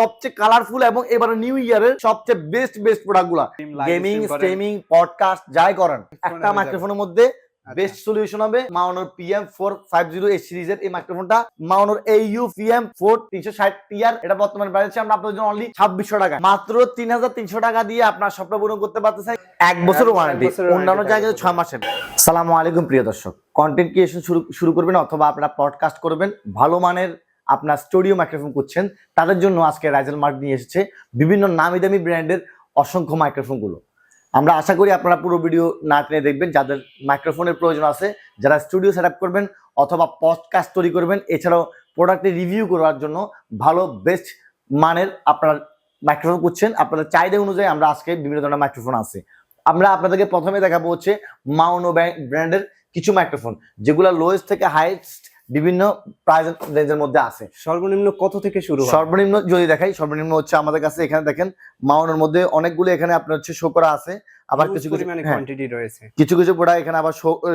সবচেয়ে কালারফুল এবং এবারে নিউ ইয়ারের সবচেয়ে বেস্ট প্রোডাক্টগুলো গেমিং স্ট্রিমিং পডকাস্ট যাই করেন একটা মাইক্রোফোনের মধ্যে বেস্ট সলিউশন হবে মাউনোর PM450 এই সিরিজের এই মাইক্রোফোনটা মাউনোর AU PM4 360 টিআর এটা বর্তমানে প্রাইস আছে আমরা আপনাদের জন্য অনলি 2600 টাকা মাত্র 3300 টাকা দিয়ে আপনার স্বপ্ন পূরণ করতে পারতেছেন 1 বছর ওয়ারেন্টি অন্যান্য জায়গায় 6 মাসের। আসসালামু আলাইকুম প্রিয় দর্শক, কন্টেন্ট ক্রিয়েশন শুরু করবেন অথবা আপনারা পডকাস্ট করবেন, ভালো মানের আপনার স্টুডিও মাইক্রোফোন করছেন, তাদের জন্য আজকে রাইজেল মার্ট নিয়ে এসেছে বিভিন্ন নামি দামি ব্র্যান্ডের অসংখ্য মাইক্রোফোনগুলো। আমরা আশা করি আপনারা পুরো ভিডিও না টেনে দেখবেন, যাদের মাইক্রোফোনের প্রয়োজন আছে, যারা স্টুডিও সেট আপ করবেন অথবা পডকাস্ট তৈরি করবেন, এছাড়াও প্রোডাক্টের রিভিউ করার জন্য ভালো বেস্ট মানের আপনারা মাইক্রোফোন করছেন, আপনাদের চাহিদা অনুযায়ী আমরা আজকে বিভিন্ন ধরনের মাইক্রোফোন আছে। আমরা আপনাদেরকে প্রথমে দেখাবো হচ্ছে মাউনো ব্র্যান্ডের কিছু মাইক্রোফোন, যেগুলো লোয়েস্ট থেকে হাইয়েস্ট বিভিন্ন প্রাইস রেঞ্জের মধ্যে আছে। সর্বনিম্ন কত থেকে শুরু? সর্বনিম্ন যদি দেখাই, সর্বনিম্ন হচ্ছে আমাদের কাছে এখানে দেখেন মাউনের মধ্যে অনেকগুলো এখানে আপনার হচ্ছে শো করা আছে, আবার কিছু কোয়ান্টিটি রয়েছে, কিছু প্রোডাক্ট এখানে আবার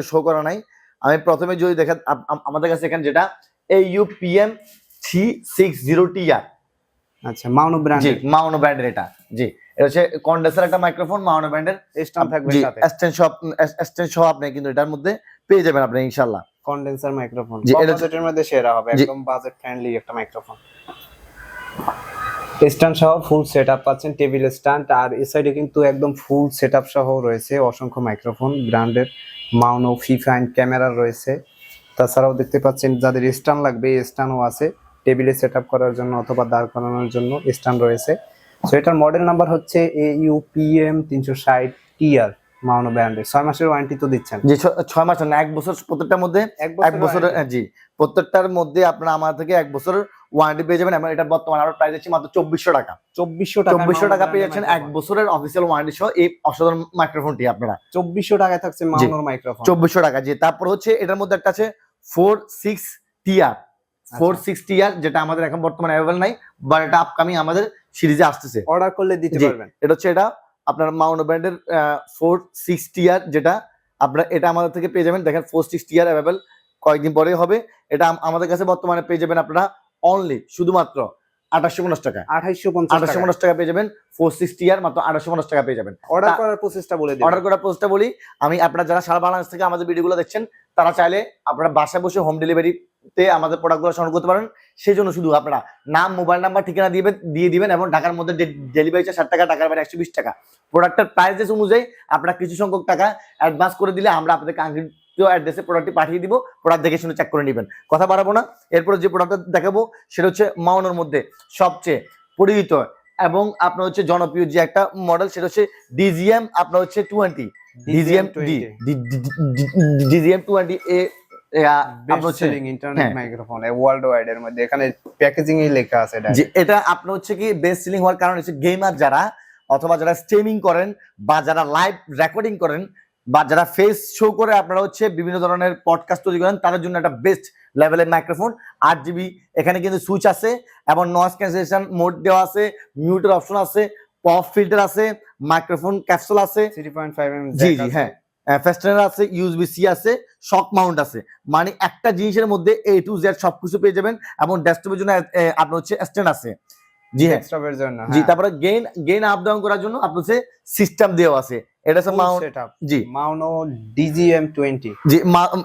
শো করা নাই। আমি প্রথমে যদি দেখেন আমাদের কাছে এখানে যেটা AU PM360TR, আচ্ছা মাউনো ব্র্যান্ড, জি মাউনো ব্র্যান্ডের এটা, জি এটা হচ্ছে কন্ডেন্সার একটা মাইক্রোফোন, মাউনো ব্র্যান্ডের স্ট্যান্ড থাকবে সাথে, স্ট্যান্ড সহ আপনি কিন্তু এটার মধ্যে পেয়ে যাবেন আপনি ইনশাআল্লাহ। কন্ডেন্সার মাইক্রোফোন বাজেটের মধ্যে সেরা হবে, একদম বাজেট ফ্রেন্ডলি একটা মাইক্রোফোন। স্ট্যান্ড সহ ফুল সেটআপ পাচ্ছেন, টেবিল স্ট্যান্ড, আর এই সাইডে কিন্তু একদম ফুল সেটআপ সহ রয়েছে অসংখ্য মাইক্রোফোন ব্র্যান্ডের। মাউনো ফিফাইন ক্যামেরা রয়েছে, তাছাড়াও দেখতে পাচ্ছেন যাদের স্ট্যান্ড লাগবে স্ট্যান্ডও আছে, টেবিলে সেটআপ করার জন্য অথবা দাঁড় করানোর জন্য স্ট্যান্ড রয়েছে। সো এটার মডেল নাম্বার হচ্ছে AU PM360TR মাউনো ব্র্যান্ডের। 6 মাসের ওয়ারেন্টি তো দিচ্ছেন? জি 6 মাস না, 1 বছর প্রত্যেকটার মধ্যে, 1 বছরের, জি প্রত্যেকটার মধ্যে আপনারা আমার থেকে 1 বছরের ওয়ারেন্টি পেয়ে যাবেন। এবং এটা বর্তমানে আরো প্রাইস আছে মাত্র 2400 টাকা। 2400 টাকা পেয়ে যাচ্ছেন 1 বছরের অফিসিয়াল ওয়ারেন্টি সহ এই অসাধারণ মাইক্রোফোনটি আপনারা 2400 টাকায় থাকছে মাউনোর মাইক্রোফোন। 2400 টাকা, জি। তারপর হচ্ছে এটার মধ্যে একটা আছে 46TR, যেটা আমাদের এখন বর্তমানে अवेलेबल নাই, বাট এটা আপকামিং আমাদের সিরিজে আসতেছে, অর্ডার করলে দিতে পারবেন। এটা হচ্ছে এটা আপনার মাউনো ব্র্যান্ডের 46TR, যেটা আপনারা এটা আমাদের থেকে পেয়ে যাবেন। দেখেন 46TR अवेलेबल কয়েকদিন পরেই হবে। এটা আমাদের কাছে বর্তমানে পেয়ে যাবেন আপনারা অনলি শুধুমাত্র 2850 টাকা, 2850 টাকা পেয়ে যাবেন 46TR, মাত্র 2850 টাকা পেয়ে যাবেন। অর্ডার করার প্রসেসটা বলে দিই। অর্ডার করার প্রসেসটা বলি আমি, আপনারা যারা সারা বাংলাদেশ থেকে আমাদের ভিডিওগুলো দেখছেন, তারা চাইলে আপনারা বাসায় বসে হোম ডেলিভারিতে আমাদের প্রোডাক্টগুলো সংগ্রহ করতে পারেন। সেই জন্য শুধু আপনারা নাম, মোবাইল নাম্বার, ঠিকানা দিয়ে দিবেন এবং ঢাকার মধ্যে ডেলিভারি চার্জ 60 টাকা, ঢাকার বাইরে 120 টাকা। প্রোডাক্টের প্রাইস অনুযায়ী আপনারা কিছু সংখ্যক টাকা অ্যাডভান্স করে দিলে আমরা আপনাদের কাঙ্ক্ষিত অ্যাড্রেসে প্রোডাক্টটি পাঠিয়ে দিব। প্রোডাক্ট দেখে শুনে চেক করে নেবেন, কথা বাড়াবো না। এরপরে যে প্রোডাক্টটা দেখাবো সেটা হচ্ছে মাউনোর মধ্যে সবচেয়ে পরিচিত এবং আপনার হচ্ছে জনপ্রিয় যে একটা মডেল, সেটা হচ্ছে DGM আপনার হচ্ছে 20, DGM 20 internet microphone world wide এর মধ্যে, এখানে প্যাকেজিং এ লেখা আছে এটা আপনার হচ্ছে কি বেস্ট সেলিং হওয়ার কারণ হচ্ছে গেমার যারা অথবা যারা স্ট্রিমিং করেন বা যারা লাইভ রেকর্ডিং করেন বা যারা ফেস শো করে আপনারা হচ্ছে বিভিন্ন ধরনের পডকাস্ট তৈরি করেন, তাদের জন্য একটা বেস্ট লেভেলের মাইক্রোফোন। 8GB এখানে কিন্তু সুইচ আছে এবং নয়েজ ক্যান্সেলেশন মোড দেওয়া আছে, মিউটের অপশন আছে, পপ ফিল্টার আছে, মাইক্রোফোন ক্যাপসুল আছে, 3.5mm জি হ্যাঁ, ফেস্টেনার আছে, USB-C আছে, শক মাউন্ট আছে। মানে একটা জিনিসের মধ্যে A to Z সবকিছু পেয়ে যাবেন। এবং ডেস্কটপের জন্য আপনার হচ্ছে স্ট্যান্ড আছে, জি হ্যাঁ, ডেস্কটপের জন্য, জি। তারপরে গেইন আপ ডাউন করার জন্য আপনার হচ্ছে সিস্টেম দেওয়া আছে। এটা হচ্ছে জি মাউনো DGM 20, জি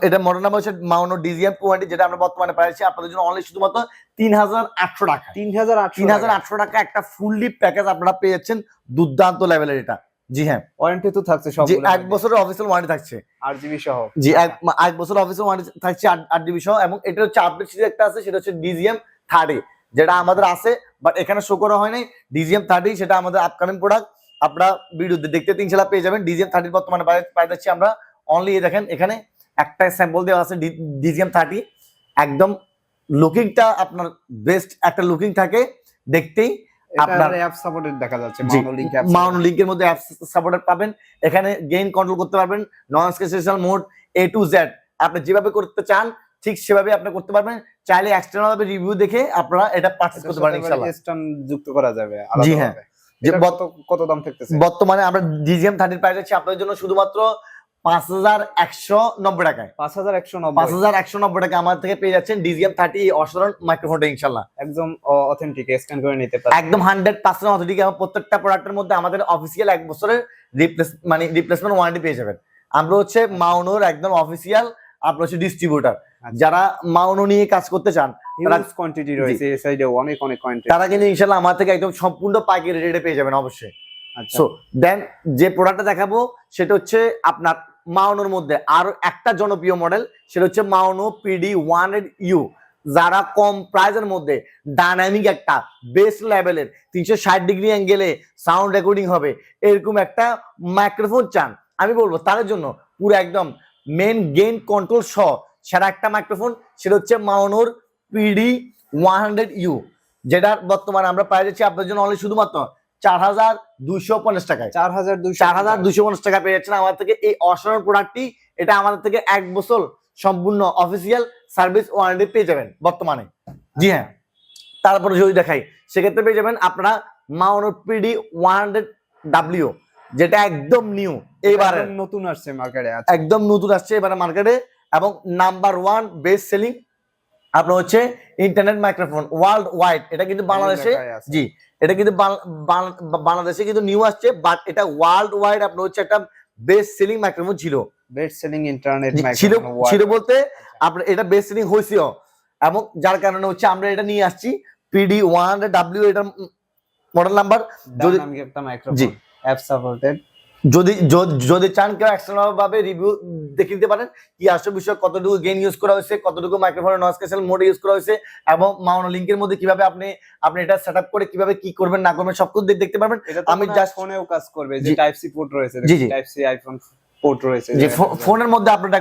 এটা মডেল নাম্বার হচ্ছে মাউনো DGM 20, যেটা আমরা বর্তমানে পাইছি আপনাদের জন্য অনলি শুধুমাত্র 3800 টাকা। 3800 টাকা একটা ফুললি প্যাকেজ আপনারা পেয়ে যাচ্ছেন, দুর্দান্ত লেভেলের এটা, জি হ্যাঁ। ওয়ারেন্টি তো থাকছে সবগুলো, 1 বছরের অফিসিয়াল ওয়ারেন্টি থাকছে 8GB সহ, জি 1 বছরের অফিসিয়াল ওয়ারেন্টি থাকছে 8GB সহ। এবং এটা হচ্ছে আপডেট সিরিজ একটা আছে, সেটা হচ্ছে DGM 30, যেটা আমাদের আছে বাট এখানে শো করা হয় নাই। DGM 30 সেটা আমাদের আপকামিং প্রোডাক্ট, আপনারা ভিডিওতে দেখতে ইনশাআল্লাহ পেয়ে যাবেন। DGM 30 বর্তমানে পাই যাচ্ছি আমরা অনলি, দেখেন এখানে একটা স্যাম্পল দেওয়া আছে DGM 30, একদম লুকিংটা আপনার বেস্ট একটা লুকিং থাকে দেখতেই। আপনার অ্যাপ সাপোর্টেড দেখা যাচ্ছে, মাউনো লিংকের মধ্যে অ্যাপ সাপোর্টেড পাবেন। এখানে গেইন কন্ট্রোল করতে পারবেন, noise cancellation mode A to Z আপনি যেভাবে করতে চান ঠিক সেভাবে আপনি করতে পারবেন। চাইলে এক্সটার্নাল ভাবে রিভিউ দেখে আপনারা এটা পারচেজ করতে পারেন ইনশাআল্লাহ। স্ট্যান্ড যুক্ত করা যাবে জি হ্যাঁ। যে কত দাম থাকতেছে বর্তমানে আমরা DGM 30 প্রাইস আছে আপনাদের জন্য শুধুমাত্র 5,190 টাকায়। 5,190 5,190 টাকা আমার থেকে পেয়ে যাচ্ছেন ডিজিএম 30 অসাধারণ মাইক্রোফোনটা ইনশাল্লাহ। একদম অথেন্টিক, স্ক্যান করে নিতে পারবেন একদম 100% অথেন্টিক এবং প্রত্যেকটা প্রোডাক্টের মধ্যে আমাদের অফিসিয়াল 1 বছরের রিপ্লেসমেন্ট ওয়ারেন্টি পেয়ে যাবেন। আমরা হচ্ছে মাউনোর একদম অফিসিয়াল, আপনার হচ্ছে ডিস্ট্রিবিউটর। যারা মাউনো নিয়ে কাজ করতে চান, হিউজ কোয়ান্টিটি রয়েছে এই সাইডে, অনেক কোয়ান্টিটি, তারা কিন্তু ইনশাআল্লাহ আমার থেকে একদম সম্পূর্ণ পাইকারি রেটে পেয়ে যাবেন অবশ্যই। আচ্ছা সো দেন যে প্রোডাক্টটা দেখাবো সেটা হচ্ছে আপনার মাউনোর মধ্যে আরো একটা জনপ্রিয় মডেল, সেটা হচ্ছে মাউনো PD 100U। যারা কম প্রাইসের মধ্যে ডাইনামিক একটা বেস্ট লেভেলের 360 ডিগ্রি অ্যাঙ্গেলে সাউন্ড রেকর্ডিং হবে এরকম একটা মাইক্রোফোন চান, আমি বলবো তাদের জন্য পুরো একদম মেন গেইন কন্ট্রোল সহ সেরা একটা মাইক্রোফোন, সেটা হচ্ছে মাউনোর PD 100U, যেটার বর্তমানে আমরা প্রাইস দিচ্ছি আপনার জন্য অনলি শুধুমাত্র 4,250 টাকায়। 4,250 টাকা পেয়ে যাচ্ছেন আমার থেকে এই অসাধারণ প্রোডাক্টটি। এটা আমাদের থেকে 1 বছর সম্পূর্ণ অফিসিয়াল সার্ভিস ওয়ারেন্টি পেয়ে যাবেন বর্তমানে। জি হ্যাঁ, তারপরে যদি দেখাই সেক্ষেত্রে পেয়ে যাবেন আপনারা মাউনোর PD 100W, যেটা একদম নিউ, এবারে নতুন আসছে মার্কেটে, একদম নতুন আসছে এবারে মার্কেটে, এবং নাম্বার 1 বেস্ট সেলিং আপনার হচ্ছে ইন্টারনেট মাইক্রোফোন ওয়ার্ল্ড ওয়াইড। এটা কিন্তু বাংলাদেশে, জি এটা কিন্তু বাংলাদেশে কিন্তু নিউ আসছে, বাট এটা ওয়ার্ল্ড ওয়াইড আপনার হচ্ছে একটা বেস্ট সেলিং মাইক্রোফোন ছিল। বেস্ট সেলিং ইন্টারনেট ছিল মাইক্রোফোন ছিল বলতে আপনার এটা বেস্ট সেলিং হয়েছিল, এবং যার কারণে হচ্ছে আমরা এটা নিয়ে আসছি PD 100W। এটার মডেল নাম্বার যদি একটা মাইক্রোফোন অ্যাপ সাপোর্টেড, যদি চান কেউ এক্সটার্নাল ভাবে রিভিউ দেখে নিতে পারেন কি আসল বিষয়, কতটুকু গেইন ইউজ করা হয়েছে, কতটুকু মাইক্রোফোনের নয়েজ ক্যান্সেল মোড ইউজ করা হয়েছে, এবং মাউনো লিংকের মধ্যে কিভাবে আপনি এটা সেটআপ করে কিভাবে কি করবেন না করবেন সবকিছু দেখতে পারবেন। আমি জাস্ট ফোনেও কাজ করবে, যে টাইপ সি পোর্ট রয়েছে, টাইপ সি আইফোন পোর্ট রয়েছে, যে ফোনের মধ্যে আপনি এটা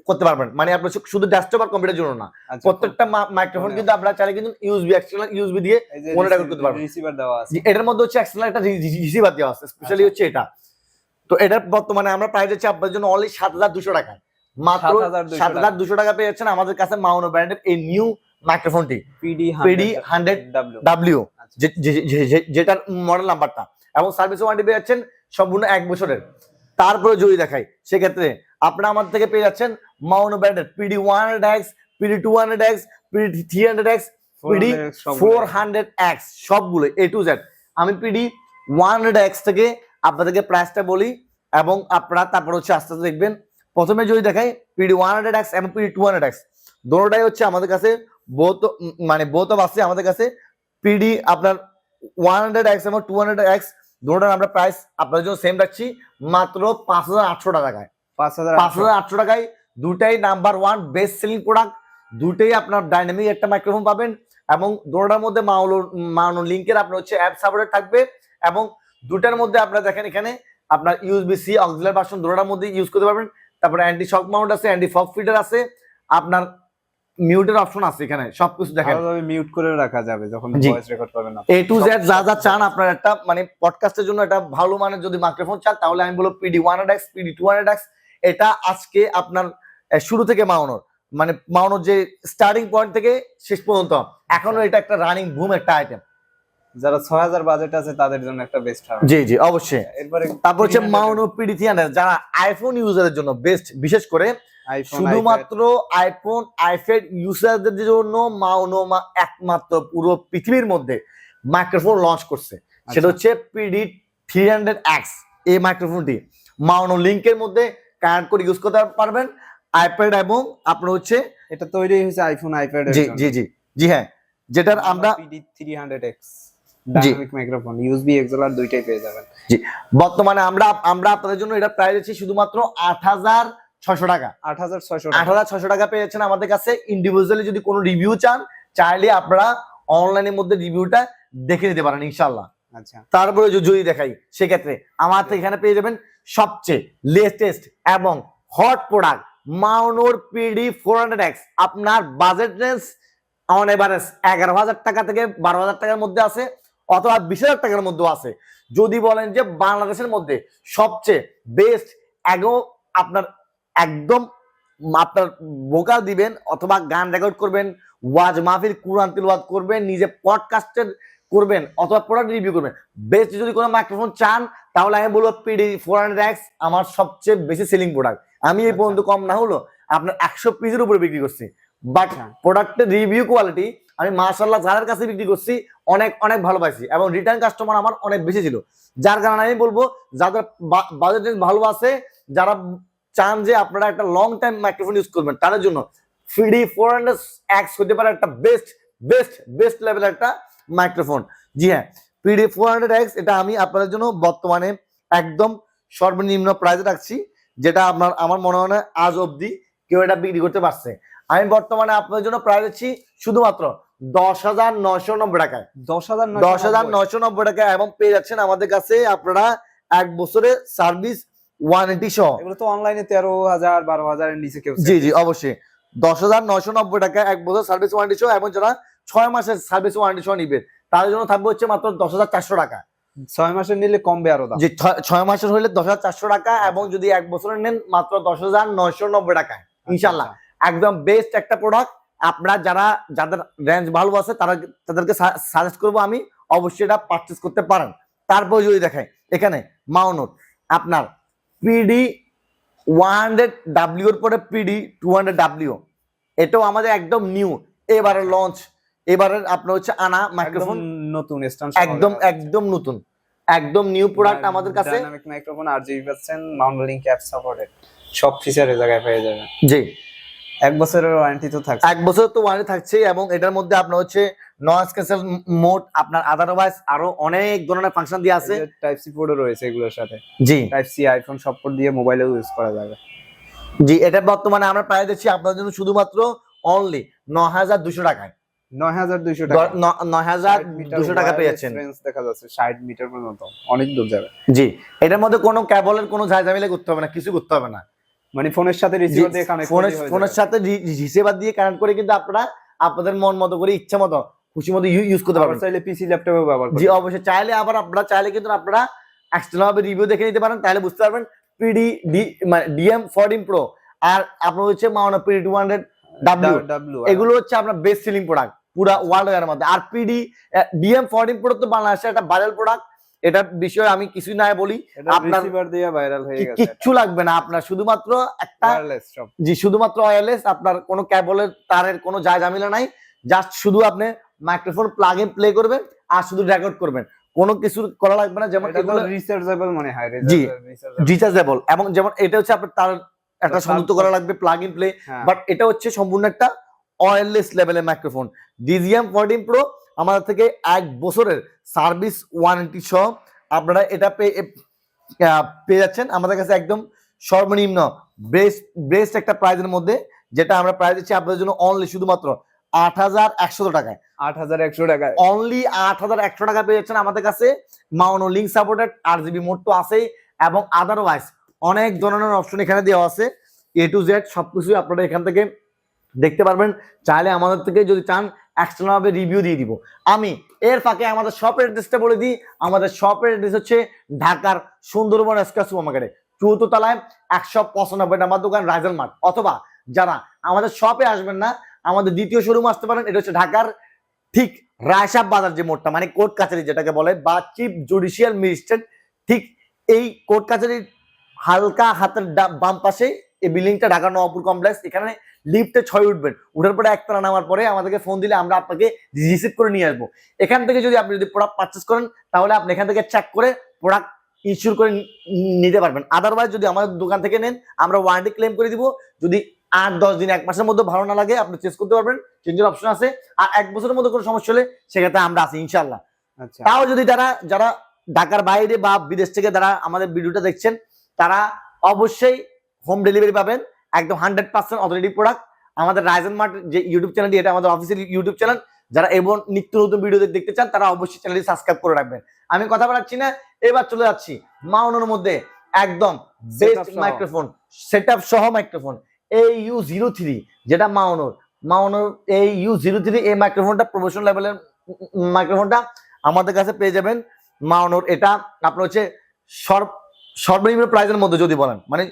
করতে পারবেন, মানে আপনি শুধু ডেস্কটপ আর কম্পিউটারের জন্য না, প্রত্যেকটা মাইক্রোফোন কিন্তু আপনারা চাইলে কিন্তু এক্সটার্নাল ইউএসবি দিয়ে ফোনে রেকর্ড করতে পারবেন। রিসিভার দেওয়া আছে, এটার মধ্যে হচ্ছে এক্সটার্নাল একটা রিসিভার দেওয়া আছে, স্পেশালি হচ্ছে এটা। তো এটার বর্তমানে আমরা প্রাইস হচ্ছে আপনার জন্য অনলি 7,200 টাকা, মাত্র 7,200 টাকা পেয়ে যাচ্ছেন আমাদের কাছে মাউনো ব্র্যান্ডের এই নিউ মাইক্রোফোনটি PD 100W, যেটার মডেল নাম্বারটা, এবং সার্ভিস ওয়ারেন্টি পেয়ে যাচ্ছেন সম্পূর্ণ 1 বছরের। তারপরে যদি দেখাই সেক্ষেত্রে আপনারা আমাদের থেকে পেয়ে যাচ্ছেন মাউনো ব্র্যান্ডের PD 100X, PD 200X, PD 300X, PD 400X, সবগুলো A to Z। আমি PD 100X থেকে আপনাদেরকে প্রাইসটা বলি, এবং আপনারা তারপর হচ্ছে আস্তে আস্তে দেখবেন। প্রথমে যদি দেখাই PD 100X এবং PD 200X, দুটোটাই হচ্ছে আমাদের কাছে বোথ আছে আমাদের কাছে। PD আপনার 100X এবং 200X দুটোটার আমরা প্রাইস আপনাদের জন্য সেম রাখছি মাত্র 5,800 টাকায়। 5,800 টাকায় দুটাই নাম্বার 1 বেস্ট সেলিং প্রোডাক্ট, দুটেই আপনার ডাইনামিক একটা মাইক্রোফোন পাবেন, এবং দুটোটার মধ্যে মাউনো লিংকের আপনার হচ্ছে অ্যাপ সাপোর্টেড থাকবে, এবং দুটার মধ্যে আপনারা দেখেন এখানে আপনার USB-C অক্সিলারি ভার্সন দুটোটার মধ্যে ইউজ করতে পারবেন। তারপরে অ্যান্টি শক মাউন্ট আছে, অ্যান্টি ফগ ফিল্টার আছে, আপনার মিউটের অপশন আছে, এখানে সবকিছু দেখেন, মিউট করে রাখা যাবে যখন ভয়েস রেকর্ড করবেন না। A to Z যা যা চান আপনারা একটা মানে পডকাস্টের জন্য একটা ভালো মানের যদি মাইক্রোফোন চান, তাহলে আমি বলবো PD 100X, PD 200X। এটা আজকে আপনার শুরু থেকে মাউনোর যে স্টার্টিং পয়েন্ট থেকে শেষ পর্যন্ত এখনো এটা একটা রানিং বুম একটা আইটেম। যারা 6,000 বাজেট আছে তাদের জন্য একটা বেস্ট হবে। জি জি অবশ্যই। এরপরে তারপর হচ্ছে মাউনো PD 300, যারা আইফোন ইউজারের জন্য বেস্ট, বিশেষ করে শুধুমাত্র আইফোন আইপ্যাড ইউজারদের জন্য মাউনো একমাত্র পুরো পৃথিবীর মধ্যে মাইক্রোফোন লঞ্চ করছে, সেটা হচ্ছে PD 300X। এই মাইক্রোফোনটি মাউনো লিংকের মধ্যে কানেক্ট করে ইউজ করতে পারবেন আইপ্যাড, এবং আপনার হচ্ছে এটা তৈরি হয়েছে আইফোন আইপ্যাড এর জন্য। জি জি জি হ্যাঁ, যেটার আমরা PD 300X dynamic microphone USB XLR দুইটাই পেয়ে যাবেন। জি, বর্তমানে আমরা আপনাদের জন্য এটা প্রাইস আছে শুধুমাত্র 8,600 টাকা। 8,600 টাকা পেয়ে যাচ্ছেন আমাদের কাছে। ইন্ডিভিজুয়ালি যদি কোনো রিভিউ চান, চাইলে আপনারা অনলাইনের মধ্যে রিভিউটা দেখে নিতে পারেন ইনশাআল্লাহ। আচ্ছা, তারপরে যদি দেখাই সেক্ষেত্রে আমাদের এখানে পেয়ে যাবেন সবচেয়ে লেটেস্ট এবং হট প্রোডাক্ট মাউনোর PD 400X। আপনার বাজেট রেঞ্জ অন এভারেজ 11,000 টাকা থেকে 12,000 টাকার মধ্যে আছে, অথবা 20,000 টাকার মধ্যেও আছে। যদি বলেন যে বাংলাদেশের মধ্যে সবচেয়ে বেস্ট আপনার একদম আপনার ভোকাল দিবেন, অথবা গান রেকর্ড করবেন, ওয়াজ মাহফিল, কুরআন তিলাওয়াত করবেন, নিজে পডকাস্টের করবেন অথবা প্রোডাক্ট রিভিউ করবেন, বেস্ট যদি কোনো মাইক্রোফোন চান তাহলে আমি বলবো PD 400X আমার সবচেয়ে বেশি সেলিং প্রোডাক্ট। আমি এই পর্যন্ত কম না হলো আপনার 100 পিসের উপরে বিক্রি করছি, বাট প্রোডাক্টের রিভিউ কোয়ালিটি আমি মাশাআল্লাহ যাদের কাছে বিক্রি করছি অনেক অনেক ভালো পাইছি এবং রিটার্ন কাস্টমার আমার অনেক বেশি ছিল। যার কারণে আমি বলবো যাদের বাজেট ভালো আছে, যারা চান যে আপনারা একটা লং টাইম মাইক্রোফোন ইউজ করবেন, তাদের জন্য PD 400X হতে পারে একটা বেস্ট লেভেলের একটা মাইক্রোফোন। জি হ্যাঁ, PD 400X এটা আমি আপনাদের জন্য বর্তমানে একদম সর্বনিম্ন প্রাইসে রাখছি, যেটা আমার মনে হয় না আজ অবধি কেউ এটা বিক্রি করতে পারছে। আমি বর্তমানে আপনাদের জন্য প্রাইস দিচ্ছি শুধুমাত্র 10,990 টাকায়, 10,990 টাকায়, এবং পেয়ে যাচ্ছেন আমাদের কাছে আপনারা 1 বছরের সার্ভিস ওয়ারেন্টি সহ। এগুলো তো অনলাইনে 13,000 12,000 এর নিচে কেউ। জি অবশ্যই 10,990 টাকা 1 বছর সার্ভিস ওয়ারেন্টি সহ, এবং যারা 6 মাসের সার্ভিস ওয়ারেন্টি সহ নিবে তাদের জন্য থাকবে হচ্ছে মাত্র 10,400 টাকা। 6 মাসের নিলে কমবে আরো দাম। জি 6 মাসের হলে 10,400 টাকা, এবং যদি 1 বছরের নেন মাত্র 10,990 টাকা ইনশাআল্লাহ। একদম বেস্ট একটা প্রোডাক্ট। আপনারা যাদের রেঞ্জ ভালো আছে তাদেরকে সাজেস্ট করবো আমি, অবশ্যই এটা পারচেজ করতে পারেন। তারপর যদি দেখাই এখানে মাউনোর আপনার PD 100W এর পরে PD 200W, এটাও আমাদের একদম নিউ, এবারে লঞ্চ, এবারে আপনার হচ্ছে আনা মাইক্রোফোন, নতুন স্ট্যান্ড, একদম নিউ প্রোডাক্ট আমাদের কাছে। ডাইনামিক মাইক্রোফোন RGB পাচ্ছেন, মাউন্ট লিংক অ্যাপ সাপোর্টেড, সব ফিচার এই জায়গায় পেয়ে যাবেন। জি 1 বছরের ওয়ারেন্টি তো থাকছে, 1 বছর তো ওয়ারেন্টি থাকছে, এবং এটার মধ্যে আপনার হচ্ছে নয়েজ ক্যান্সেল মোড, আপনার আদারওয়াইজ আরো অনেক ধরনের ফাংশন দিয়ে আছে। টাইপ সি পোর্টও রয়েছে এগুলোর সাথে। জি টাইপ সি আইফোন সব পোর্ট দিয়ে মোবাইলেও ইউজ করা যাবে। জি এটা বর্তমানে আমরা প্রাইস দিচ্ছি আপনাদের জন্য শুধুমাত্র অনলি 9,200 টাকায়। 9,200 টাকা, 9,200 টাকা পেয়ে যাচ্ছেন। রেঞ্জ দেখা যাচ্ছে 60 মিটার পর্যন্ত, অনেক দূর যাবে। জি এটার মধ্যে কোনো কেবলের কোনো ঝামেলা করতে হবে না, কিছু করতে হবে না, মানে ফোনের সাথে রিসিভার দিয়ে কানেক্ট করে, ফোনের সাথে রিসিভার দিয়ে কানেক্ট করে কিন্তু আপনারা আপনাদের মন মতো করে ইচ্ছা মতো খুশি মতো ইউজ করতে পারবেন। চাইলে পিসি ল্যাপটপে ব্যবহার করতে। জি অবশ্যই চাইলে, আবার আপনারা চাইলে কিন্তু আপনারা এক্সটার্নাল ভাবে রিভিউ দেখে নিতে পারেন, তাহলে বুঝতে পারবেন PD DM14 Pro আর আপনার হচ্ছে মাউন্ট PD 200W, এগুলো হচ্ছে আপনার বেস্ট সেলিং প্রোডাক্ট পুরো ওয়ার্ল্ড এর মধ্যে। আর PD DM14 Pro তো বাংলাদেশে একটা ভাইরাল প্রোডাক্ট, এটার বিষয়ে আমি কিছুই না বলি, আপনার রিসিভার দিয়ে ভাইরাল হয়ে গেছে, কিচ্ছু লাগবে না আপনার, শুধুমাত্র একটা ওয়্যারলেস সব। জি শুধুমাত্র ওয়্যারলেস, আপনার কোনো কেবলের তারের কোনো ঝামেলা নাই, জাস্ট শুধু আপনি মাইক্রোফোন প্লাগ ইন প্লে করবেন আর শুধু রেকর্ড করবেন, কোনো কিছু করা লাগবে না। যেমন এগুলো রিচার্জেবল মনে হয়, জি রিচার্জেবল, এবং যেমন এটা হচ্ছে আপনার তার একটা সংযুক্ত করা লাগবে প্লাগ ইন প্লে, বাট এটা হচ্ছে সম্পূর্ণ একটা ওয়্যারলেস লেভেলের মাইক্রোফোন। DM14 Pro আমাদের থেকে 1 বছরের সার্ভিস ওয়ারেন্টি সহ আপনারা এটা পেয়ে যাচ্ছেন আমাদের কাছে একদম সর্বনিম্ন বেস্ট একটা প্রাইজের মধ্যে, যেটা আমরা প্রাইস দিচ্ছি আপনাদের জন্য অনলি শুধুমাত্র 8,100 টাকায়। 8,100 টাকায় অনলি 8,100 টাকা পেয়ে যাচ্ছেন আমাদের কাছে। মাউনো লিংক সাপোর্টেড, RGB মোড তো আছেই, এবং আদারওয়াইজ অনেক ধরনের অপশন এখানে দেওয়া আছে, A to Z সবকিছু আপনারা এখান থেকে দেখতে পারবেন। চাইলে আমাদের থেকে যদি চান এক্সটার্নাল ভাবে রিভিউ দিয়ে দিব। আমি এর ফাঁকে আমাদের শপের অ্যাড্রেসটা বলে দিই। আমাদের শপের অ্যাড্রেস হচ্ছে ঢাকার সুন্দরবন স্কয়ার সুপার মার্কেটে 4th তলায় 195 নাম্বার দোকান রাইজেল মার্ট, অথবা যারা আমাদের শপে আসবেন না আমাদের দ্বিতীয় শোরুম আসতে পারেন, এটা হচ্ছে ঢাকার ঠিক রায়সাব বাজার যে মোড়টা, মানে কোর্ট কাছারি যেটাকে বলে, বা চিফ জুডিশিয়াল ম্যাজিস্ট্রেট, ঠিক এই কোর্ট কাছারির হালকা হাতের বাম পাশে এই বিল্ডিংটা ঢাকা নবাবপুর কমপ্লেক্স। এখানে লিফটে 6 উঠবেন, উঠার পরে একতলা নামার পরে আমাদেরকে ফোন দিলে আমরা আপনাকে রিসিভ করে নিয়ে আসবো। এখান থেকে যদি আপনি প্রোডাক্ট পারচেস করেন তাহলে আপনি এখান থেকে চেক করে প্রোডাক্ট ইনস্যুর করে নিতে পারবেন। আদারওয়াইজ যদি আমাদের দোকান থেকে নেন আমরা ওয়ারেন্টি ক্লেম করে দিব, যদি 8-10 দিন 1 মাসের মধ্যে ভালো না লাগে আপনি চেঞ্জ করতে পারবেন, চেঞ্জের অপশন আছে। আর 1 বছরের মধ্যে কোনো সমস্যা হলে সেক্ষেত্রে আমরা আছি ইনশাল্লাহ। আচ্ছা, তাও যদি যারা ঢাকার বাইরে বা বিদেশ থেকে যারা আমাদের ভিডিওটা দেখছেন তারা অবশ্যই হোম ডেলিভারি পাবেন, একদম 100% অথেন্টিক প্রোডাক্ট। আমাদের রাইজেন মার্ট যে ইউটিউব চ্যানেলটি, এটা আমাদের অফিসিয়াল ইউটিউব চ্যানেল, যারা এবং নিত্য নতুন ভিডিও দেখতে চান তারা অবশ্যই চ্যানেলটি সাবস্ক্রাইব করে রাখবেন। আমি কথা বলাচ্ছি না, এবার চলে যাচ্ছি মাউনোর মধ্যে একদম বেস্ট মাইক্রোফোন, সেটআপ সহ মাইক্রোফোন AU03, যেটা মাউনোর AU03। এই মাইক্রোফোনটা প্রফেশনাল লেভেলের মাইক্রোফোনটা আমাদের কাছে পেয়ে যাবেন মাউনোর। এটা আপনার হচ্ছে সর্বনিম্ন প্রাইসের মধ্যে যদি বলেন, মানে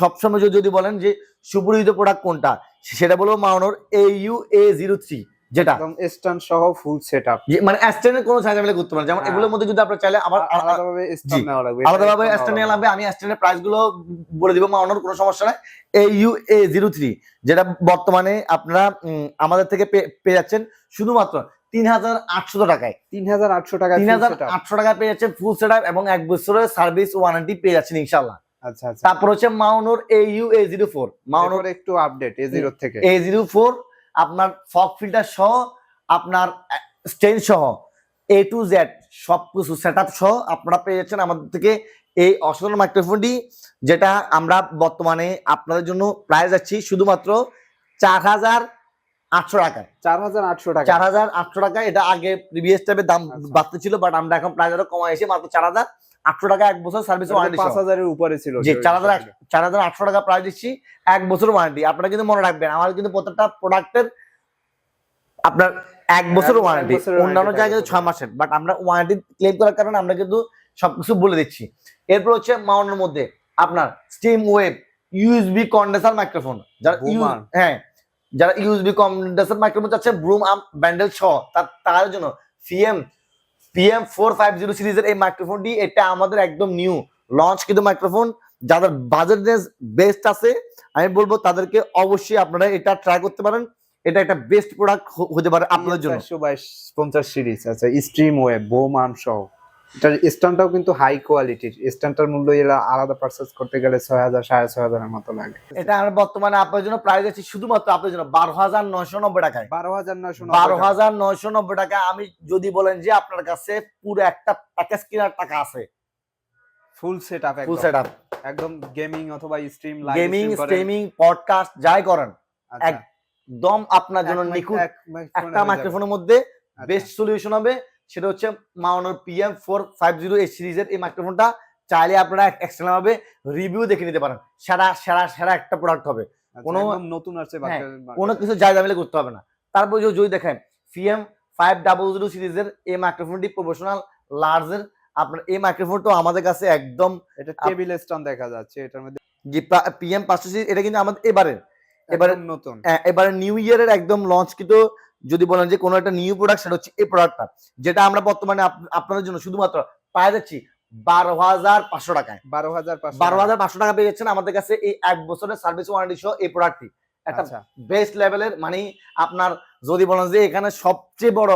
সবসময় যদি বলেন যে সুপরিচিত প্রোডাক্ট কোনটা, সেটা বলবো মাউনোর AU03, যেটা একদম স্ট্যান্ড সহ ফুল সেটআপ, মানে স্ট্যান্ডের কোনো ঝামেলা করতে পারেন, যেমন এগুলোর মধ্যে যদি আপনারা চাইলে আবার আলাদাভাবে স্ট্যান্ড নেওয়া লাগবে, আলাদাভাবে স্ট্যান্ড নেওয়া লাগবে। আমি স্ট্যান্ডের প্রাইস গুলো বলে দিব, মাউনোর কোনো সমস্যা নাই। AUA03 যেটা বর্তমানে আপনারা আমাদের থেকে পেয়ে যাচ্ছেন শুধুমাত্র 3800 টাকায়। 3800 টাকা, 3800 টাকায় পেয়ে যাচ্ছেন ফুল সেটআপ এবং 1 বছরের সার্ভিস ওয়ারেন্টি পেয়ে যাচ্ছেন ইনশাআল্লাহ। আচ্ছা আচ্ছা। তারপর হচ্ছে মাউনোর AUA04, মাউনোর একটু আপডেট A0 থেকে A04 আপনার ফগ ফিল্টার সহ, আপনার স্টেন সহ, A to Z সবকিছু সেটআপ সহ আপনারা পেয়ে যাচ্ছেন আমাদের থেকে এই অসাধারণ মাইক্রোফোনটি, যেটা আমরা বর্তমানে আপনাদের জন্য প্রাইস যাচ্ছি শুধুমাত্র 4800 টাকায়। 4800 টাকা, 4800 টাকা। এটা আগে প্রিভিয়াস টাইপের দাম বাড়তে ছিল, বাট আমরা এখন প্রাইস আরো কমাই এসে মাত্র 4800 টাকা 1 বছর সার্ভিস ওয়ারেন্টি। 5000 এর উপরে ছিল, জি 4800 টাকা প্রাইস দিচ্ছি, 1 বছর ওয়ারেন্টি। আপনারা কিন্তু মনে রাখবেন আমার কিন্তু প্রত্যেকটা প্রোডাক্টের আপনার 1 বছর ওয়ারেন্টি, অন্যান্য জায়গায় 6 মাসের, বাট আমরা ওয়ারেন্টি ক্লেম করার কারণে আমরা কিন্তু সবকিছু বলে দিচ্ছি। এরপর হচ্ছে মাউন্টের মধ্যে আপনার steam wave USB condenser microphone, যারা ইউএসবি কন্ডেন্সার মাইক্রোফোন চাচ্ছেন ব্রুম আর্ম ব্যান্ডেল সহ, তার জন্য PM450 সিরিজের এই মাইক্রোফোনটি, এটা আমাদের একদম নিউ লঞ্চ কিন্তু মাইক্রোফোন। যাদের বাজেট বেস্ট আছে আমি বলবো তাদেরকে অবশ্যই আপনারা এটা ট্রাই করতে পারেন। এটা একটা বেস্ট প্রোডাক্ট হতে পারে আপনাদের জন্য। 450 সিরিজ, আচ্ছা স্ট্রিম ওয়েভ বুম আর্ম সহ। এটার স্ট্যান্ডটাও কিন্তু হাই কোয়ালিটির, স্ট্যান্ডটার মূল্য এলা আলাদা পারচেজ করতে গেলে 6000 6500 এর মতো লাগে। এটা আমরা বর্তমানে আপনাদের জন্য প্রাইস আছে শুধুমাত্র আপনাদের জন্য 12990 টাকায়। 12990 টাকা। আমি যদি বলেন যে আপনার কাছে পুরো একটা প্যাকেজ কেনার টাকা আছে, ফুল সেটআপ, একদম গেমিং অথবা স্ট্রিম লাইভ স্ট্রিমিং পডকাস্ট যাই করেন, একদম আপনার জন্য নিখুঁত একটা মাইক্রোফোনের মধ্যে বেস্ট সলিউশন হবে। সেটা হচ্ছে মাউনোর PM450 সিরিজের এই মাইক্রোফোনটা। চাইলে আপনারা এক্সটার্নাল ভাবে রিভিউ দেখে নিতে পারেন। সেরা একটা প্রোডাক্ট হবে, কোনো নতুন আছে, কোনো কিছু জায়গামিলে করতে হবে না। তারপর যদি দেখেন PM500 সিরিজের এই মাইক্রোফোনটি প্রফেশনাল লার্জের, আপনার এই মাইক্রোফোনটা আমাদের কাছে একদম, এটা টেবিল স্ট্যান্ড দেখা যাচ্ছে এটার মধ্যে। যে PM500 সিরিজ এটা কিন্তু আমাদের এবারে নতুন, এবারে নিউ ইয়ারের একদম লঞ্চ। কিন্তু যদি বলেন যে কোনো একটা নিউ প্রোডাক্ট, সেটা হচ্ছে এই প্রোডাক্টটা, যেটা আমরা বর্তমানে আপনাদের জন্য শুধুমাত্র পাওয়া যাচ্ছি 12500 টাকায়। 12500 টাকা পেয়ে যাচ্ছেন আমাদের কাছে এই 1 বছরের সার্ভিস ওয়ারেন্টি সহ এই প্রোডাক্টটি। একটা বেস্ট লেভেলের, মানে আপনার যদি বলেন যে এখানে সবচেয়ে বড়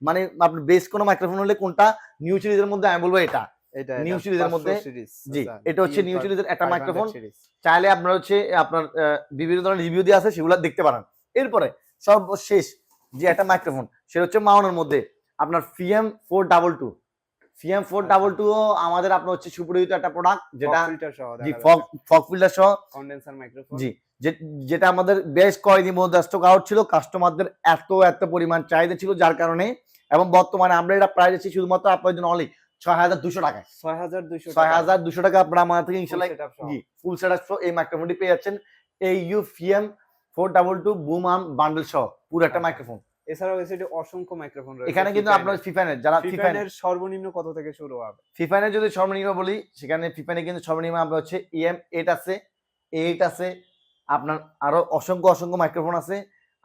মানে আপনার বেস্ট কোনো মাইক্রোফোন হলে কোনটা নিউ সিরিজের মধ্যে, আমি বলবো এটা নিউ সিরিজের মধ্যে। জি এটা হচ্ছে নিউ সিরিজের একটা মাইক্রোফোন। চাইলে আপনার হচ্ছে আপনার বিভিন্ন ধরনের রিভিউ দিয়ে আছে, সেগুলো দেখতে পারেন। এরপরে সর্বশেষ যে একটা মাইক্রোফোন, সেটা হচ্ছে মাউনের মধ্যে আপনার PM422 আমাদের আপনার হচ্ছে সুপরিচিত একটা প্রোডাক্ট, যেটা ফগ ফিল্টার সহ কন্ডেন্সার মাইক্রোফোন। জি যেটা আমাদের বেশ কয়েকদিন মধ্যে স্টক আউট ছিল, কাস্টমারদের এত পরিমাণ চাহিদা ছিল, যার কারণে এবং বর্তমানে আমরা এটা প্রাইস দিচ্ছি শুধুমাত্র আপনাদের জন্য অনলি 6200 টাকায়। 6200 টাকা আপনারা আমাদের থেকে ইনশাআল্লাহ জি ফুল সেটআপ সহ এই মাইক্রোফোনটি পেয়ে যাচ্ছেন। AU PM422 broom arm bundle সহ পুরো একটা মাইক্রোফোন। এছাড়াও এসিডি অসংখ্য মাইক্রোফোন রয়েছে। এখানে কিন্তু আপনার ফিফানের, যারা ফিফানের সর্বনিম্ন কত থেকে শুরু হবে? ফিফানের যদি সর্বনিম্ন বলি, সেখানে ফিফানে কিন্তু সর্বনিম্ন আমরা হচ্ছে EM8 আছে, A8 আছে, আপনার আরো অসংখ্য মাইক্রোফোন আছে।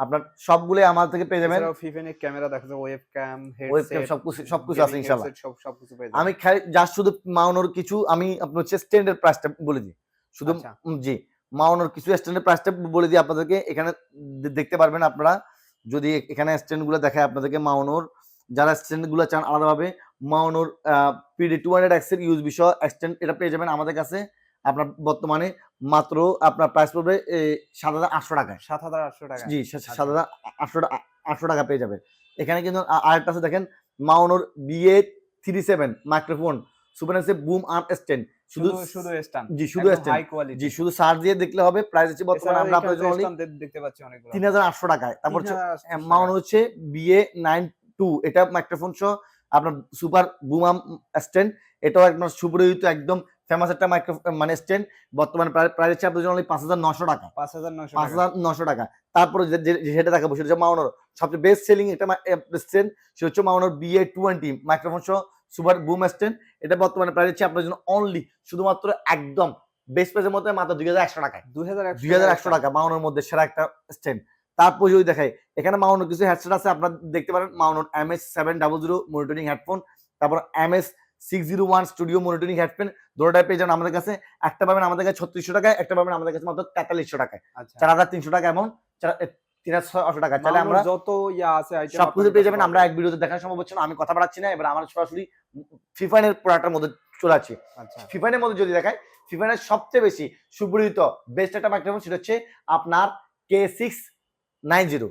আপনার সবগুলো আমাদের থেকে পেয়ে যাবেন। ফিফানের ক্যামেরা দেখা যায়, ওয়েবক্যাম, হেডসেট, সবকিছু আছে ইনশাআল্লাহ। সবকিছু পেয়ে যাবেন। আমি জাস্ট শুধু মাউনোর কিছু আমি আপনার হচ্ছে স্ট্যান্ডার্ড প্রাইসটা বলে দিই শুধু। জি মাউনোর কিছু স্ট্যান্ডার্ড প্রাইসটা বলে দিই আপনাদেরকে। এখানে দেখতে পারবেন আপনারা, যদি এখানে স্ট্যান্ড গুলো দেখায় আপনাদেরকে মাউনোর, যারা স্ট্যান্ড গুলো চান আলাদাভাবে, মাউনোর PD200X এর ইউএসবি সহ স্ট্যান্ড এটা পেয়ে যাবেন আমাদের কাছে। আপনার বর্তমানে মাত্র আপনার প্রাইস পড়বে 7800 টাকায়। 7800 টাকা, জি 7800 টাকা পেয়ে যাবে। এখানে কিন্তু আরেকটা আছে দেখেন, মাউনোর BA37 মাইক্রোফোন সুপারনেসে বুম আর্ম স্ট্যান্ড, শুধু স্ট্যান্ড, জি শুধু স্ট্যান্ড, হাই কোয়ালিটি, জি শুধু সার্চ দিয়ে দেখলে হবে। প্রাইস হচ্ছে বর্তমানে আমরা আপনাদের জন্য দেখতে পাচ্ছি অনেকগুলো 3800 টাকায়। তারপর মাউনো হচ্ছে BA92, এটা মাইক্রোফোন সহ আপনার সুপার বুম আর্ম স্ট্যান্ড। এটাও একদম সুপরিচিত একদম ফেমাস একটা মাইক্রোফোন মানে স্ট্যান্ড। বর্তমানে প্রাইস হচ্ছে আপনাদের জন্য 5900 টাকা। 5900 টাকা। তারপরে যেটা দেখাবো সেটা হচ্ছে মাউনোর সবচেয়ে বেস্ট সেলিং একটা স্ট্যান্ড, সেটা হচ্ছে মাউনোর BA20 মাইক্রোফোন সহ সুপার বুম স্ট্যান্ড। এটা বর্তমানে প্রাইস হচ্ছে আপনাদের জন্য অনলি শুধুমাত্র একদম বেস্ট প্রাইসের মধ্যে মাত্র 2100 টাকায়। 2100 টাকা মাউনোর মধ্যে সেরা একটা স্ট্যান্ড। তারপর যদি দেখাই এখানে মাউনোর কিছু হেডসেট আছে, আপনারা দেখতে পারেন মাউনোর MS700 মনিটরিং হেডফোন, তারপর MS601 স্টুডিও মনিটরিং হেডফোন, দুটোটাই পেয়ে যাবেন আমাদের কাছে। একটা পাবেন আমাদের কাছে 3600 টাকায়, একটা পাবেন আমাদের কাছে মাত্র 4300 টাকায়, আচ্ছা 4300 টাকা এবং 3600 টাকা। তাহলে আমরা যত ইয়া আছে আইটেম সবকিছু পেয়ে যাবেন। আমরা এক ভিডিওতে দেখানো সম্ভব হচ্ছে না, আমি কথা বাড়াচ্ছি না, এবার আমরা সরাসরি ফিফাইনের প্রোডাক্টের মধ্যে চলে আসছি। আচ্ছা ফিফাইনের মধ্যে যদি দেখাই, ফিফাইনের সবচেয়ে বেশি সুপরিচিত বেস্ট একটা মাইক্রোফোন সেটা হচ্ছে আপনার K690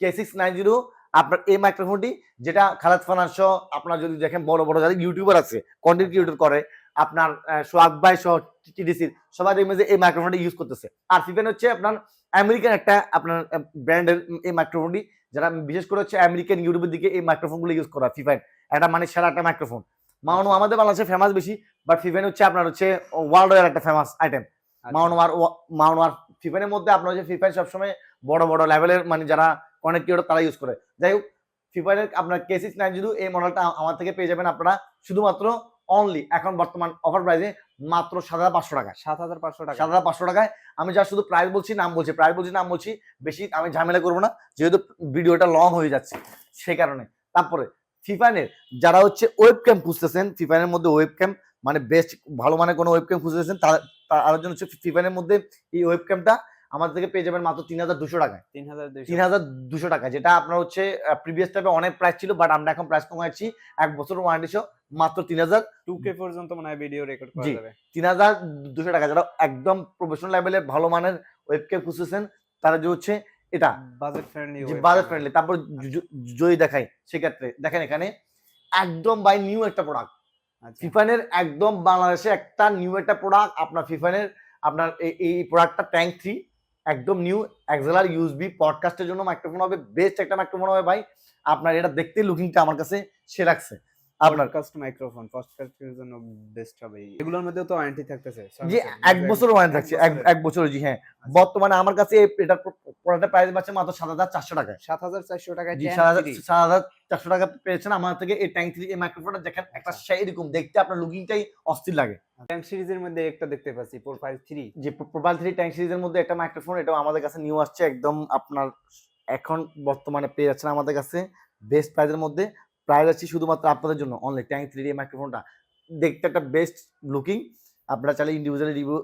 K690 আপনার এই মাইক্রোফোনটি, যেটা খালেদ ফানাস আপনার যদি দেখেন বড় বড় যারা ইউটিউবার আছে কন্টেন্ট ক্রিয়েটর করে, আপনার সোহাগ ভাই সহ টিডিসি সবাই দেখবেন যে এই মাইক্রোফোনটি ইউজ করতেছে। আর ফিফাইন হচ্ছে আপনার আমেরিকান একটা আপনার ব্র্যান্ডের এই মাইক্রোফোনটি, যারা বিশেষ করে হচ্ছে আমেরিকান ইউটিউবের দিকে এই মাইক্রোফোনগুলো ইউজ করা। ফিফাইন একটা মানে সেরা একটা মাইক্রোফোন। মাউনো আমাদের বাংলাদেশে ফেমাস বেশি, বাট ফিফাইন হচ্ছে আপনার হচ্ছে ওয়ার্ল্ড এর একটা ফেমাস আইটেম। মাউনো আর ফিফাইনের মধ্যে আপনার হচ্ছে ফিফাইন সবসময় বড় বড় লেভেলের মানে যারা কনেক্ট ক্রিয়েটর তারা ইউজ করে। যাই হোক, ফিফাইনের আপনার K690 এই মডেলটা আমার থেকে পেয়ে যাবেন আপনারা শুধুমাত্র অনলি এখন বর্তমান অফার প্রাইসে মাত্র 7500 টাকা। 7500 টাকা 7500 টাকায়। আমি যা শুধু প্রাইস বলছি, নাম বলছি, প্রাইস বলছি, নাম বলছি, বেশি আমি ঝামেলা করবো না যেহেতু ভিডিওটা লং হয়ে যাচ্ছে সেই কারণে। তারপরে ফিফাইনের যারা হচ্ছে ওয়েব ক্যাম খুঁজতেছেন, ফিফাইনের মধ্যে ওয়েব ক্যাম মানে বেস্ট ভালো মানে কোনো ওয়েব ক্যাম খুঁজতেছেন, তার জন্য হচ্ছে ফিফাইনের মধ্যে এই ওয়েব ক্যামটা আমাদের থেকে পেয়ে যাবেন মাত্র 3200 টাকায়। 3200 টাকা, যেটা আপনার হচ্ছে প্রিভিয়াস টাইপে অনেক প্রাইস ছিল, বাট আমরা এখন প্রাইস কমাচ্ছি 1 বছর ওয়ারেন্টি সহ মাত্র 3000 2K পর্যন্ত মনে হয় ভিডিও রেকর্ড করা যাবে। 3200 টাকা। যারা একদম প্রফেশনাল লেভেলের ভালো মানের ওয়েবক্যাম খুঁজতেছেন তারা যে হচ্ছে এটা বাজেট ফ্রেন্ডলি, বাজেট ফ্রেন্ডলি। তারপর যদি দেখাই সেক্ষেত্রে দেখেন এখানে একদম বাই নিউ একটা প্রোডাক্ট, ফিফাইনের একদম বাংলাদেশে একটা নিউ একটা প্রোডাক্ট আপনার ফিফাইনের আপনার এই প্রোডাক্টটা ট্যাঙ্ক 3 একদম নিউ এক্সএলআর ইউএসবি পডকাস্টের জন্য মাইক্রোফোন হবে, বেস্ট একটা মাইক্রোফোন হবে ভাই। আপনার এটা দেখতে লুকিংটা আমার কাছে সে লাগছে। আপনার পডকাস্ট মাইক্রোফোন পডকাস্টের জন্য বেস্ট হবে। এগুলোর মধ্যে তো ওয়ারেন্টি থাকতেছে জি, 1 বছর ওয়ারেন্টি থাকছে, 1 বছর। জি হ্যাঁ, বর্তমানে আমার কাছে এটার প্রোডাক্টের প্রাইস পাচ্ছে মাত্র 7400 টাকায়। 7400 টাকায় জি 7400 টাকা পেয়েছেন আমার থেকে এই ট্যাঙ্ক 3 এই মাইক্রোফোনটা। দেখেন একটা এরকম দেখতে আপনার লুকিংটাই অস্থির লাগে। ট্যাঙ্ক সিরিজের মধ্যে একটা দেখতে পাচ্ছি প্রোফাইল 3, যে প্রোফাইল 3 ট্যাঙ্ক সিরিজের মধ্যে একটা মাইক্রোফোন, এটাও আমাদের কাছে নিউ আসছে একদম আপনার এখন বর্তমানে পেয়ে যাচ্ছেন আমাদের কাছে বেস্ট প্রাইসের মধ্যে। প্রাইস আছে শুধুমাত্র আপনাদের জন্য অনলি ট্যাঙ্ক 3 এই মাইক্রোফোনটা দেখতে একটা বেস্ট লুকিং। আপনারা চাইলে ইন্ডিভিজুয়ালি রিভিউ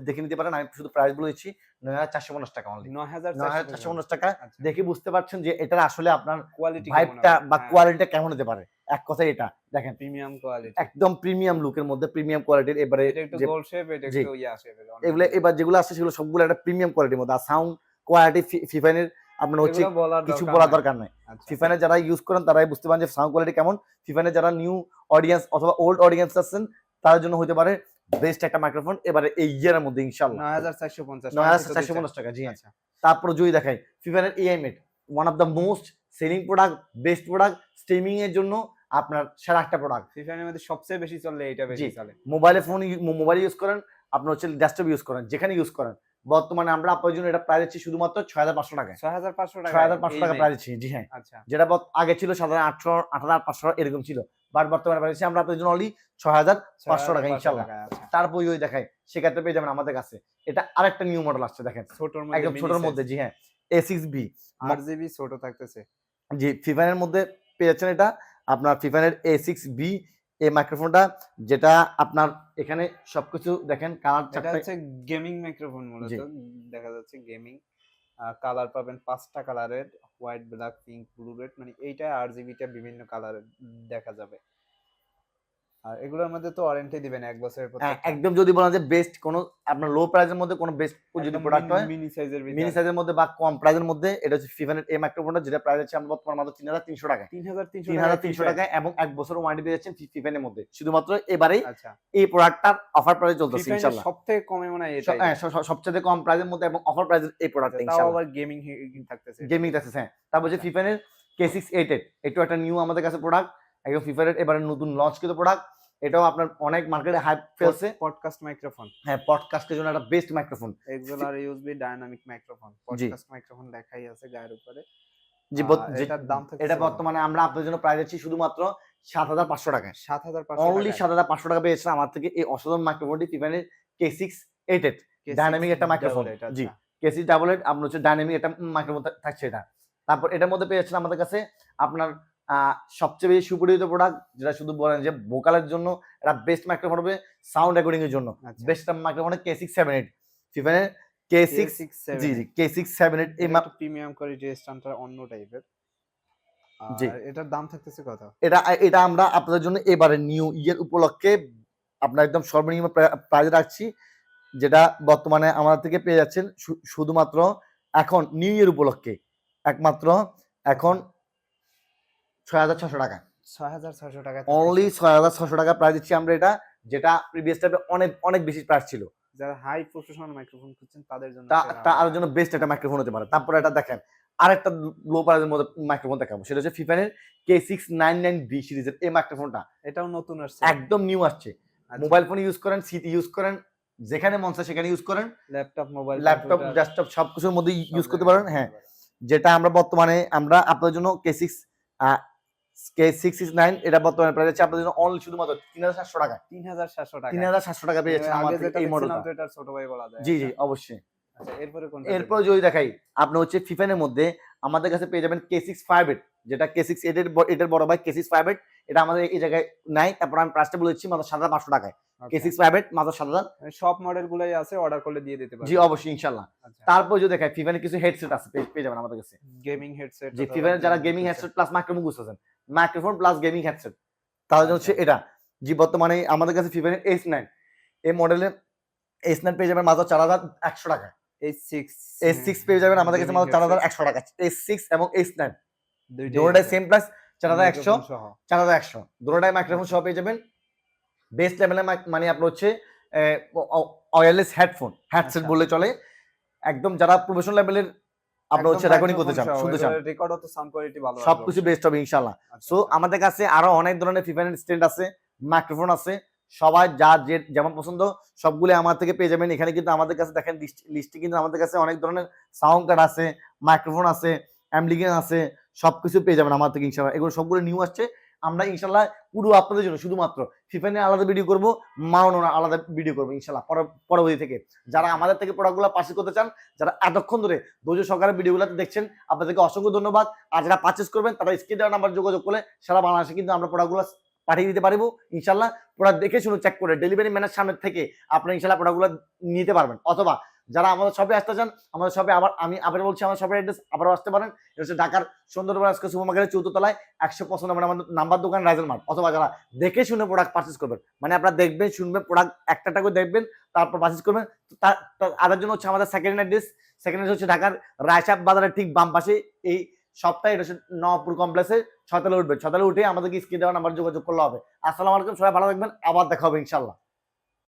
দেখে নিতে পারেন। আমি শুধু প্রাইস বলে দিচ্ছি 9450 টাকা অনলি। 9450 টাকা দেখে বুঝতে পারছেন যে এটার আসলে আপনার কোয়ালিটি ভাইবটা বা কোয়ালিটিটা কেমন হতে পারে। এক কথায় এটা দেখেন প্রিমিয়াম কোয়ালিটি, একদম প্রিমিয়াম লুকের মধ্যে প্রিমিয়াম কোয়ালিটির। এবারে এটা একটু গোল শেপ, এটা একটু ইয়া শেপের, এগুলো এবার যেগুলো আছে সেগুলো সবগুলো একটা প্রিমিয়াম কোয়ালিটির মধ্যে। আর সাউন্ড কোয়ালিটি ফিফাইনের আপনার হচ্ছে কিছু বলার দরকার নাই। ফিফাইনের যারা ইউজ করেন তারাই বুঝতে পারেন যে সাউন্ড কোয়ালিটি কেমন। ফিফাইনের যারা নিউ অডিয়েন্স অথবা ওল্ড অডিয়েন্স আছেন তাদের জন্য হতে পারে বেস্ট একটা মাইক্রোফোন এবারে এই ইয়ারের মধ্যে ইনশাআল্লাহ। 9450 টাকা। জি আচ্ছা। তারপর যদি দেখাই ফিফাইনের AI-Mate one of the most selling product, best product streaming এর জন্য আপনার সেরা একটা প্রোডাক্ট। ফিফাইনের মধ্যে সবচেয়ে বেশি চলে এটা, বেশি চলে। মোবাইলে ফোন মোবাইল ইউজ করেন, আপনার হচ্ছে ডেস্কটপ ইউজ করেন, যেখানে ইউজ করেন। বর্তমানে আমরা আপনার জন্য এটা প্রাইস দিচ্ছি শুধুমাত্র 6500 টাকায়। 6500 টাকা প্রাইস দিচ্ছি। জি হ্যাঁ, আচ্ছা। যেটা আগে ছিল 7800 8500 এরকম ছিল, বাট বর্তমানে প্রাইস আমরা আপনাদের জন্য অনলি 6500 টাকা ইনশাআল্লাহ। তারপর যদি দেখাই সেক্ষেত্রে পেয়ে যাবেন আমাদের কাছে এটা আরেকটা নিউ মডেল আসছে দেখেন, ছোটর মধ্যে, একদম ছোটর মধ্যে। জি হ্যাঁ, A6B RGB ছোট থাকতেছে। জি, ফিফাইনের মধ্যে পেয়ে যাচ্ছেন এটা আপনার ফিফাইনের A6B এই মাইক্রোফোনটা, যেটা আপনার এখানে সবকিছু দেখেন কালার। এটা হচ্ছে গেমিং মাইক্রোফোন মূলত, দেখা যাচ্ছে গেমিং। কালার পাবেন 5টা কালারের, white, black, pink, blue, red, মানে এইটা RGBটা বিভিন্ন কালারের দেখা যাবে। আর এগুলোর মধ্যে তো ওয়ারেন্টি দিবেন 1 বছরের পর। একদম যদি বলা যায় বেস্ট কোন আপনার লো প্রাইসের মধ্যে কোন বেস্ট যদি প্রোডাক্ট হয় মিনি সাইজের মধ্যে বা কম প্রাইসের মধ্যে, এটা হচ্ছে ফিফাইনের এই মাইক্রোফোনটা, যেটা প্রাইস আছে আমরা বর্তমানে মাত্র 3300 টাকায়। 3300 টাকায় এবং 1 বছর ওয়ারেন্টি পেয়ে যাচ্ছেন ফিফাইনের মধ্যে শুধুমাত্র এবারেই। আচ্ছা, এই প্রোডাক্টটার অফার প্রাইস চলতেছে ইনশাআল্লাহ। সবথেকে কমে মনে হয় এটা, সবচেয়ে কম প্রাইসের মধ্যে এবং অফার প্রাইসের এই প্রোডাক্টটা ইনশাআল্লাহ। আবার গেমিং থাকতেছে, হ্যাঁ। তারপর যে ফিফাইনের K688 এটা একটা নিউ আমাদের কাছে প্রোডাক্ট, একদম ফিফাইনের এবারে নতুন লঞ্চ করা প্রোডাক্ট। এটাও আপনার অনেক মার্কেটে হাইপ ফেলছে। পডকাস্ট মাইক্রোফোন, হ্যাঁ, পডকাস্টের জন্য একটা best microphone. XLR USB dynamic microphone, podcast microphone লেখাই আছে গায়ের উপরে। জি, এটার দাম থাকে, এটা বর্তমানে আমরা আপনাদের জন্য প্রাইস দিচ্ছি শুধুমাত্র 7500 টাকায়। 7500 অনলি 7500 টাকা পেয়েছেন আমার থেকে এই অসাধারণ মাইক্রোফোনটি ফিফাইনের K688 ডাইনামিক একটা মাইক্রোফোন। জি, কেসি ডাবল হেড আপনার হচ্ছে ডাইনামিক একটা মাইক্রোফোন থাকছে এটা। তারপর এটার মধ্যে পেয়ে যাচ্ছেন আমাদের কাছে আপনার সবচেয়ে বেশি সুপরিচিত প্রোডাক্ট, যেটা শুধু বলেন যে ভোকালের জন্য এটা বেস্ট মাইক্রোফোন হবে, সাউন্ড রেকর্ডিং এর জন্য বেস্ট মাইক্রোফোন K678 ফিফানের K6 জি জি K678 এই প্রিমিয়াম কোয়ালিটি স্ট্যান্ডার্ড অন্য টাইপের। জি এটার দাম থাকতেছে কত? এটা আমরা আপনাদের জন্য এবারে নিউ ইয়ার উপলক্ষে আপনার একদম সর্বনিম্ন প্রাইজে রাখছি, যেটা বর্তমানে আমাদের থেকে পেয়ে যাচ্ছেন শুধুমাত্র এখন নিউ ইয়ার উপলক্ষে একমাত্র এখন 6,600 টাকা। 6,600 টাকা অনলি 6,600 টাকা প্রাইস দিচ্ছি আমরা এটা, যেটা প্রিভিয়াস টাইপে অনেক অনেক বেশি প্রাইস ছিল। যারা হাই প্রফেশনাল মাইক্রোফোন খুঁজছেন তাদের জন্য তার জন্য বেস্ট একটা মাইক্রোফোন হতে পারে। তারপরে এটা দেখেন আরেকটা লো প্রাইসের মধ্যে মাইক্রোফোন দেখাবো, সেটা হচ্ছে ফিফানের K699B সিরিজের এই মাইক্রোফোনটা। এটাও নতুন আসছে, একদম নিউ আসছে। মোবাইল ফোন ইউজ করেন, সিটি ইউজ করেন, যেখানে মন চায় সেখানে ইউজ করেন, ল্যাপটপ ডেস্কটপ সবকিছুর মধ্যে ইউজ করতে পারেন। হ্যাঁ, যেটা আমরা বর্তমানে আমরা আপনাদের জন্য K669 এটা বর্তমানে প্রাইস আছে আপনাদের জন্য অনলি শুধুমাত্র 3,700 টাকা। 3,700 টাকা পেয়ে যাচ্ছেন আমাদের এই মডেলটা। এটা ছোট ভাই বলা যায়। জি জি অবশ্যই। আচ্ছা, এরপর যদি দেখাই আপনি হচ্ছে ফিফানের মধ্যে আমাদের কাছে পেয়ে যাবেন K658, যেটা K6 এর বড় ভাই K658, এটা আমাদের এই জায়গায় নাই। তারপর আমি প্রাইসটা বলে দিচ্ছি মাত্র 7,500 টাকায়। K658 মাত্র 7,000। সব মডেল গুলাই আছে, অর্ডার করলে দিয়ে দিতে পারবেন। জি অবশ্যই ইনশাআল্লাহ। তারপর যদি দেখাই ফিফানের কিছু হেডসেট আছে পেয়ে যাবেন আমাদের কাছে, গেমিং হেডসেট। জি ফিফানের যারা gaming headset plus microphone plus gaming headset তাহলে হচ্ছে এটা। জি বর্তমানে আমাদের কাছে ফিফানের S9 এই মডেলের S9 পেয়ে যাবেন মাত্র 4,100 টাকা। S6 পেয়ে যাবেন আমাদের কাছে মাত্র 4,100 টাকা। S6 এবং S9 দুটোটাই সেম প্রাইস 4,100 দুটোটাই মাইক্রোফোন সহ পেয়ে যাবেন। বেস্ট লেভেলের মানে আপনার হচ্ছে ওয়্যারলেস হেডসেট বললে চলে, একদম যারা প্রফেশনাল লেভেলের আপনার হচ্ছে রেকর্ডিং করতে চান, শুনতে চান, রেকর্ড তো সাউন্ড কোয়ালিটি ভালো, সবকিছু বেস্ট হবে ইনশাআল্লাহ। সো আমাদের কাছে আরো অনেক ধরনের ফিফানের স্ট্যান্ড আছে, মাইক্রোফোন আছে, সবাই যা যে যেমন পছন্দ সবগুলো আমার থেকে পেয়ে যাবেন। এখানে কিন্তু আমাদের কাছে দেখেন লিস্টে কিন্তু আমাদের কাছে অনেক ধরনের সাউন্ড কার্ড আছে, মাইক্রোফোন আছে, অ্যাম্পলিফায়ার আছে, সবকিছু পেয়ে যাবেন আমার থেকে ইনশাআল্লাহ। এগুলো সবগুলো নিউ আসছে। আমরা ইনশাআল্লাহ পুরো আপনাদের জন্য শুধুমাত্র ফিফানের আলাদা ভিডিও করব, মাউনের আলাদা ভিডিও করব ইনশাআল্লাহ পরবর্তী থেকে। যারা আমাদের থেকে প্রোডাক্টগুলো পারচেজ করতে চান, যারা এতক্ষণ ধরে ধৈর্য সহকারে ভিডিওগুলোতে দেখছেন, আপনাদেরকে অসংখ্য ধন্যবাদ। আর যারা পারচেজ করবেন তারা স্ক্রিন দেওয়া নাম্বার যোগাযোগ করলে সারা বাংলাদেশে কিন্তু আমরা প্রোডাক্টগুলো পাঠিয়ে দিতে পারবো ইনশাআল্লাহ। প্রোডাক্ট দেখে শুনে চেক করে ডেলিভারি ম্যানের সামনে থেকে আপনারা ইনশাআল্লাহ প্রোডাক্টগুলো নিতে পারবেন। অথবা যারা আমাদের শপে আসতে চান, আমাদের শপে আমি আবার বলছি, আমার শপের অ্যাড্রেস আবারও আসতে পারেন। এটা হচ্ছে ঢাকার সুন্দরবন সুপার মার্কেটের 4th তলায় 155 নম্বর আমাদের নাম্বার দোকান রাইজেল মার্ট। অথবা যারা দেখে শুনে প্রোডাক্ট পারচেজ করবেন, মানে আপনারা দেখবেন শুনবেন প্রোডাক্ট একটা করে দেখবেন তারপর পারচেজ করবেন, তাদের জন্য হচ্ছে আমাদের সেকেন্ড অ্যাড্রেস হচ্ছে ঢাকার রায়সাব বাজারের ঠিক বাম পাশে এই সপ্তাহে এটা হচ্ছে নবপুর কমপ্লেক্সে 6 তলায় উঠবেন। 6 তলায় উঠে আমাদেরকে স্ক্রিন দেওয়া নাম্বার যোগাযোগ করলে হবে। আসসালামু আলাইকুম, সবাই ভালো থাকবেন, আবার দেখা হবে ইনশাআল্লাহ।